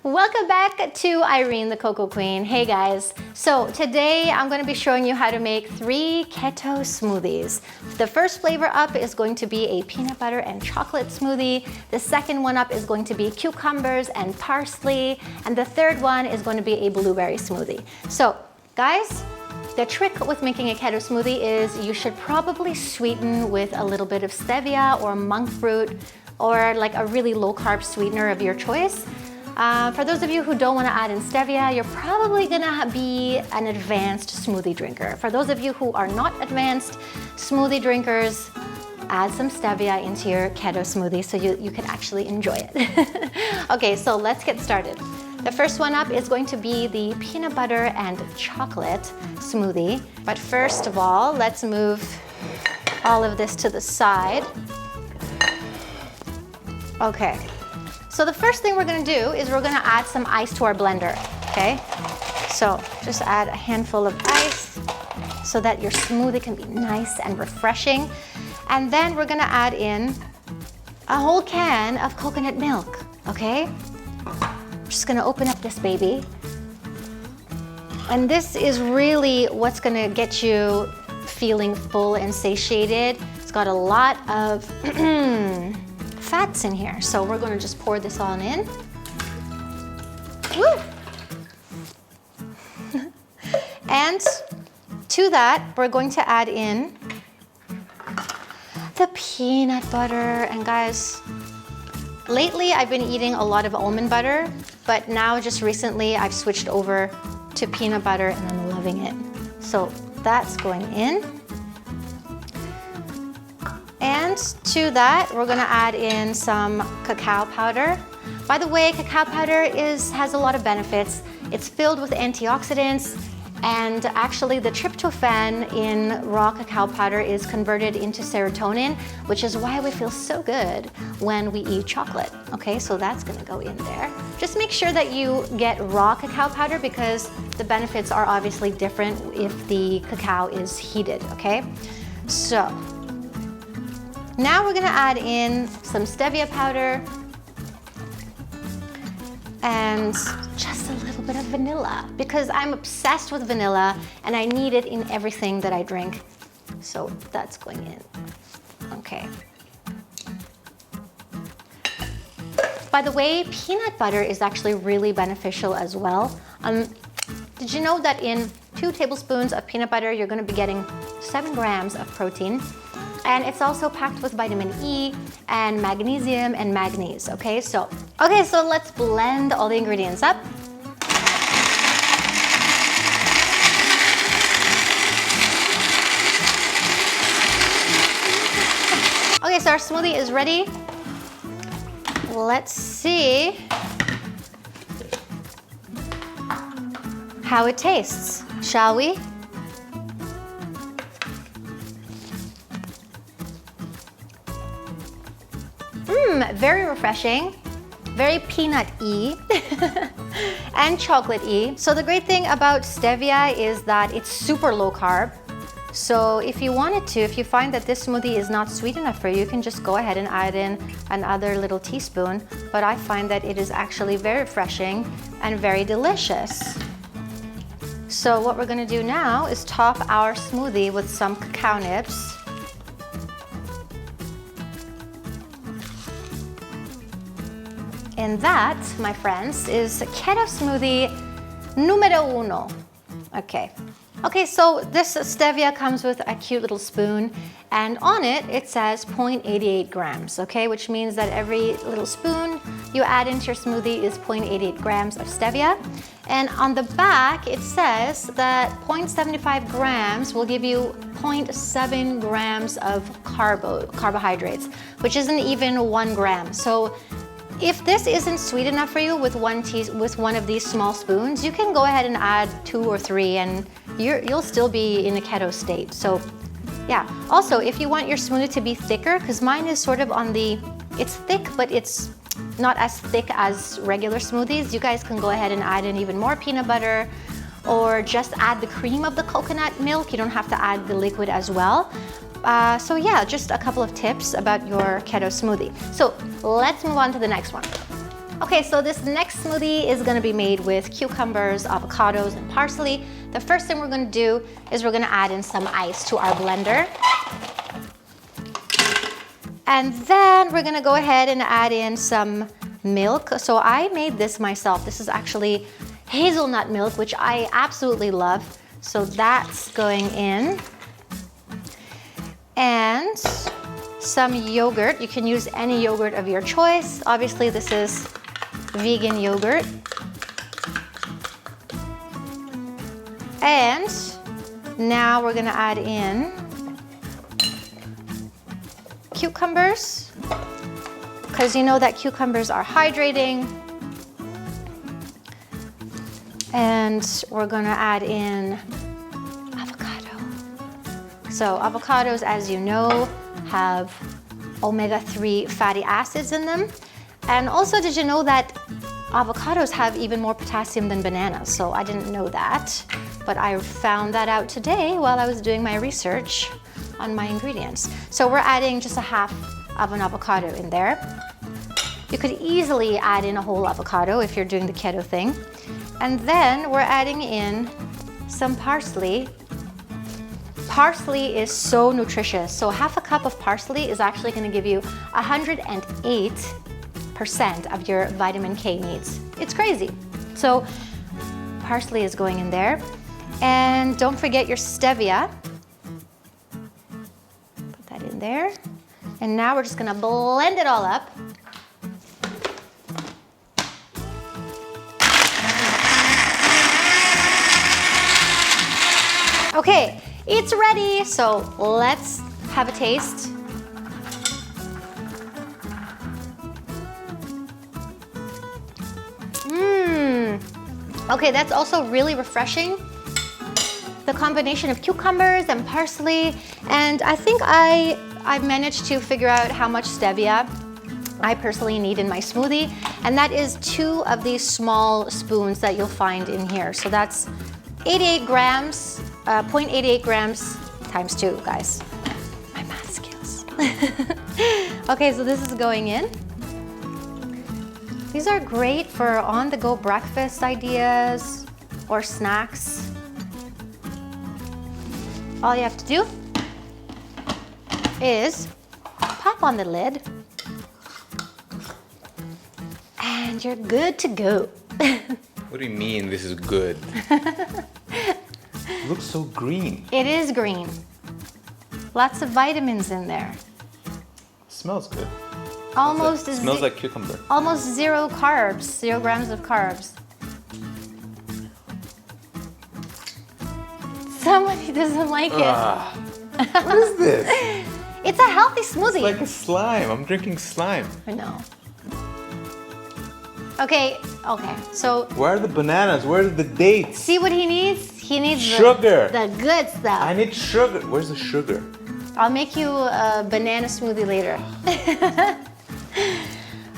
Welcome back to Irene the Cocoa Queen. Hey guys, so today I'm going to be showing you how to make 3 keto smoothies. The first flavor up is going to be a peanut butter and chocolate smoothie. The second one up is going to be cucumbers and parsley. And the third one is going to be a blueberry smoothie. So guys, the trick with making a keto smoothie is you should probably sweeten with a little bit of stevia or monk fruit or like a really low carb sweetener of your choice. For those of you who don't want to add in stevia, you're probably gonna be an advanced smoothie drinker. For those of you who are not advanced smoothie drinkers, add some stevia into your keto smoothie so you can actually enjoy it. Okay, so let's get started. The first one up is going to be the peanut butter and chocolate smoothie. But first of all, let's move all of this to the side. Okay. So the first thing we're gonna do is we're gonna add some ice to our blender, okay? So just add a handful of ice so that your smoothie can be nice and refreshing. And then we're gonna add in a whole can of coconut milk, okay? I'm just gonna open up this baby. And this is really what's gonna get you feeling full and satiated. It's got a lot of fats in here. So we're gonna just pour this all in. Woo! And to that, we're going to add in the peanut butter. And guys, lately I've been eating a lot of almond butter, but now just recently I've switched over to peanut butter and I'm loving it. So that's going in. And to that, we're gonna add in some cacao powder. By the way, cacao powder has a lot of benefits. It's filled with antioxidants, and actually the tryptophan in raw cacao powder is converted into serotonin, which is why we feel so good when we eat chocolate. Okay, so that's gonna go in there. Just make sure that you get raw cacao powder because the benefits are obviously different if the cacao is heated, okay? So, now we're gonna add in some stevia powder and just a little bit of vanilla because I'm obsessed with vanilla and I need it in everything that I drink. So that's going in. Okay. By the way, peanut butter is actually really beneficial as well. Did you know that in 2 tablespoons of peanut butter, you're gonna be getting 7 grams of protein? And it's also packed with vitamin E and magnesium and manganese, okay? So let's blend all the ingredients up. Okay, so our smoothie is ready. Let's see how it tastes, shall we? Very refreshing, very peanut-y and chocolate-y. So the great thing about stevia is that it's super low carb. So if you wanted to, if you find that this smoothie is not sweet enough for you, you can just go ahead and add in another little teaspoon. But I find that it is actually very refreshing and very delicious. So what we're gonna do now is top our smoothie with some cacao nibs. And that, my friends, is keto smoothie numero uno. Okay, so this stevia comes with a cute little spoon, and on it, it says 0.88 grams, okay? Which means that every little spoon you add into your smoothie is 0.88 grams of stevia. And on the back, it says that 0.75 grams will give you 0.7 grams of carbohydrates, which isn't even 1 gram. So if this isn't sweet enough for you with one of these small spoons, you can go ahead and add 2 or 3 and you'll still be in a keto state. So yeah, also if you want your smoothie to be thicker, because mine is sort of it's thick, but it's not as thick as regular smoothies, you guys can go ahead and add in even more peanut butter or just add the cream of the coconut milk. You don't have to add the liquid as well. So yeah, just a couple of tips about your keto smoothie. So let's move on to the next one. Okay, so this next smoothie is gonna be made with cucumbers, avocados, and parsley. The first thing we're gonna do is we're gonna add in some ice to our blender. And then we're gonna go ahead and add in some milk. So I made this myself. This is actually hazelnut milk, which I absolutely love. So that's going in. And some yogurt. You can use any yogurt of your choice. Obviously, this is vegan yogurt. And now we're gonna add in cucumbers, because you know that cucumbers are hydrating. And we're gonna add in avocado. So avocados, as you know, have omega-3 fatty acids in them. And also, did you know that avocados have even more potassium than bananas? So I didn't know that, but I found that out today while I was doing my research on my ingredients. So we're adding just a half of an avocado in there. You could easily add in a whole avocado if you're doing the keto thing. And then we're adding in some parsley. Parsley is so nutritious. So half a cup of parsley is actually going to give you 108% of your vitamin K needs. It's crazy. So parsley is going in there. And don't forget your stevia. Put that in there. And now we're just going to blend it all up. Okay, it's ready, so let's have a taste. Okay, that's also really refreshing. The combination of cucumbers and parsley, and I think I've managed to figure out how much stevia I personally need in my smoothie, and that is 2 of these small spoons that you'll find in here. So that's 88 grams, 0.88 grams times 2, guys. My math skills. Okay, so this is going in. These are great for on-the-go breakfast ideas or snacks. All you have to do is pop on the lid and you're good to go. What do you mean this is good? It looks so green. It is green. Lots of vitamins in there. It smells good. Almost It smells like cucumber. Almost 0 carbs, 0 grams of carbs. Somebody doesn't like it. What is this? It's a healthy smoothie. It's like a slime. I'm drinking slime. I know. Okay, so Where are the bananas? Where are the dates? see what he needs? He needs Sugar. the good stuff. I need sugar. Where's the sugar? I'll make you a banana smoothie later.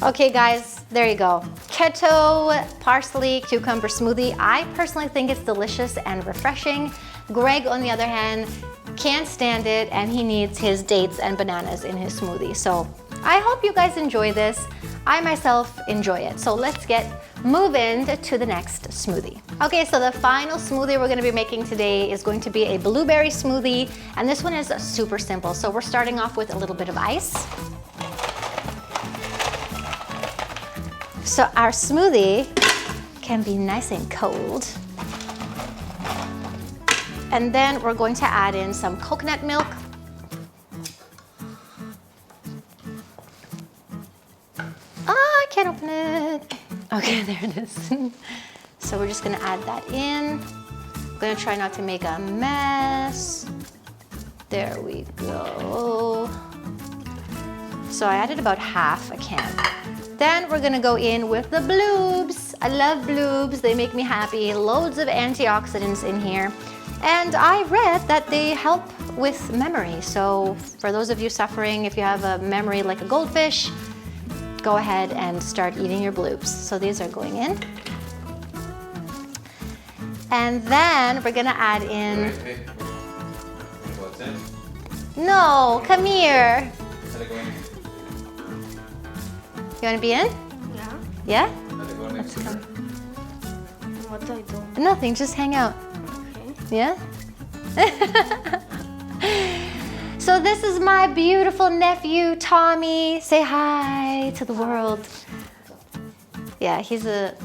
Okay guys, there you go. Keto parsley cucumber smoothie. I personally think it's delicious and refreshing. Greg, on the other hand, can't stand it and he needs his dates and bananas in his smoothie. So I hope you guys enjoy this. I myself enjoy it. So let's get moving to the next smoothie. Okay, so the final smoothie we're gonna be making today is going to be a blueberry smoothie. And this one is super simple. So we're starting off with a little bit of ice. So our smoothie can be nice and cold. And then we're going to add in some coconut milk. I can't open it. Okay, there it is. So we're just gonna add that in. I'm gonna try not to make a mess. There we go. So I added about half a can. Then we're gonna go in with the bloobs. I love bloobs, they make me happy. Loads of antioxidants in here. And I read that they help with memory. So for those of you suffering, if you have a memory like a goldfish, go ahead and start eating your bloobs. So these are going in. And then we're gonna add in... What's in? No, come here. You wanna be in? Yeah. Yeah? Let's come. What do I do? Nothing, just hang out. Okay. Yeah? So this is my beautiful nephew, Tommy. Say hi to the world. Yeah, she's a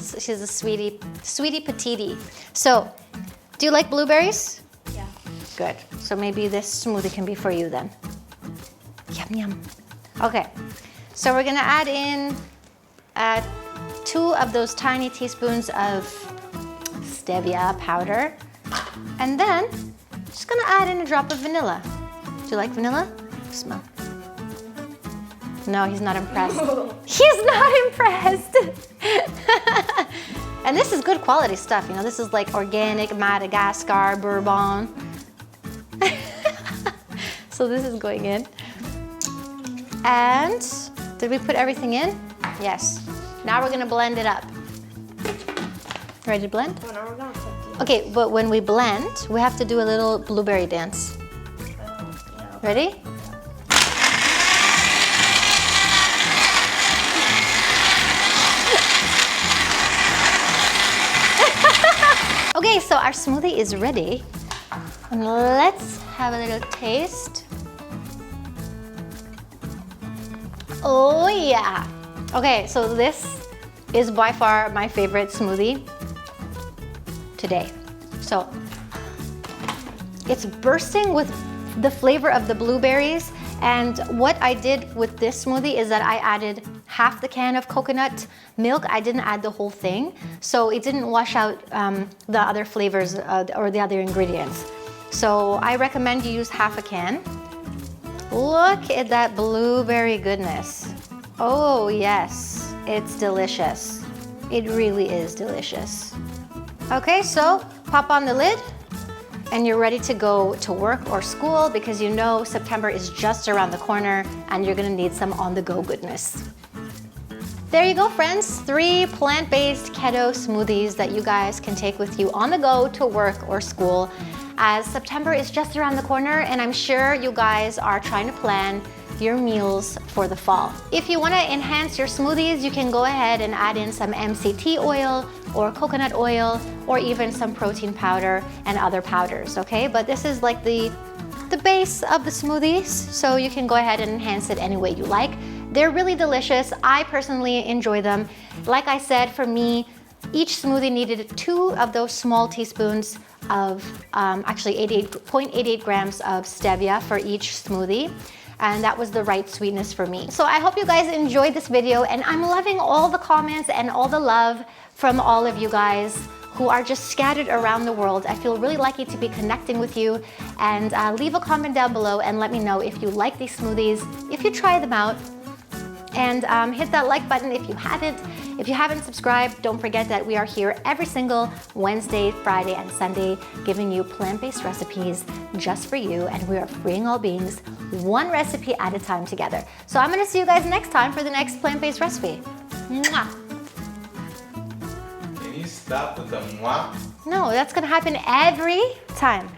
sweetie petite. So, do you like blueberries? Yeah. Good. So maybe this smoothie can be for you then. Yum, yum. Okay, so we're gonna add in 2 of those tiny teaspoons of stevia powder. And then, just gonna add in a drop of vanilla. Do you like vanilla? Smell. No, he's not impressed. He's not impressed. And this is good quality stuff, you know, this is like organic Madagascar bourbon. So this is going in. And did we put everything in? Yes. Now we're gonna blend it up. Ready to blend? Oh, now we're gonna cook it. Okay, but when we blend, we have to do a little blueberry dance. Yeah. Ready? Okay, so our smoothie is ready. And let's have a little taste. Oh yeah. Okay, so this is by far my favorite smoothie today. So it's bursting with the flavor of the blueberries. And what I did with this smoothie is that I added half the can of coconut milk. I didn't add the whole thing. So it didn't wash out the other flavors or the other ingredients. So I recommend you use half a can. Look at that blueberry goodness. Oh yes, it's delicious. It really is delicious. Okay, so pop on the lid and you're ready to go to work or school because you know September is just around the corner and you're gonna need some on-the-go goodness. There you go, friends. 3 plant-based keto smoothies that you guys can take with you on the go to work or school as September is just around the corner and I'm sure you guys are trying to plan your meals for the fall. If you want to enhance your smoothies, you can go ahead and add in some MCT oil or coconut oil or even some protein powder and other powders, okay? But this is like the base of the smoothies, so you can go ahead and enhance it any way you like. They're really delicious. I personally enjoy them. Like I said, for me, each smoothie needed 2 of those small teaspoons of actually 0.88 grams of stevia for each smoothie. And that was the right sweetness for me. So I hope you guys enjoyed this video and I'm loving all the comments and all the love from all of you guys who are just scattered around the world. I feel really lucky to be connecting with you and leave a comment down below and let me know if you like these smoothies, if you try them out. And hit that like button if you haven't. If you haven't subscribed, don't forget that we are here every single Wednesday, Friday, and Sunday giving you plant-based recipes just for you, and we are freeing all beings 1 recipe at a time together. So I'm gonna see you guys next time for the next plant-based recipe. Mwah. Can you stop with the mwah? No, that's gonna happen every time.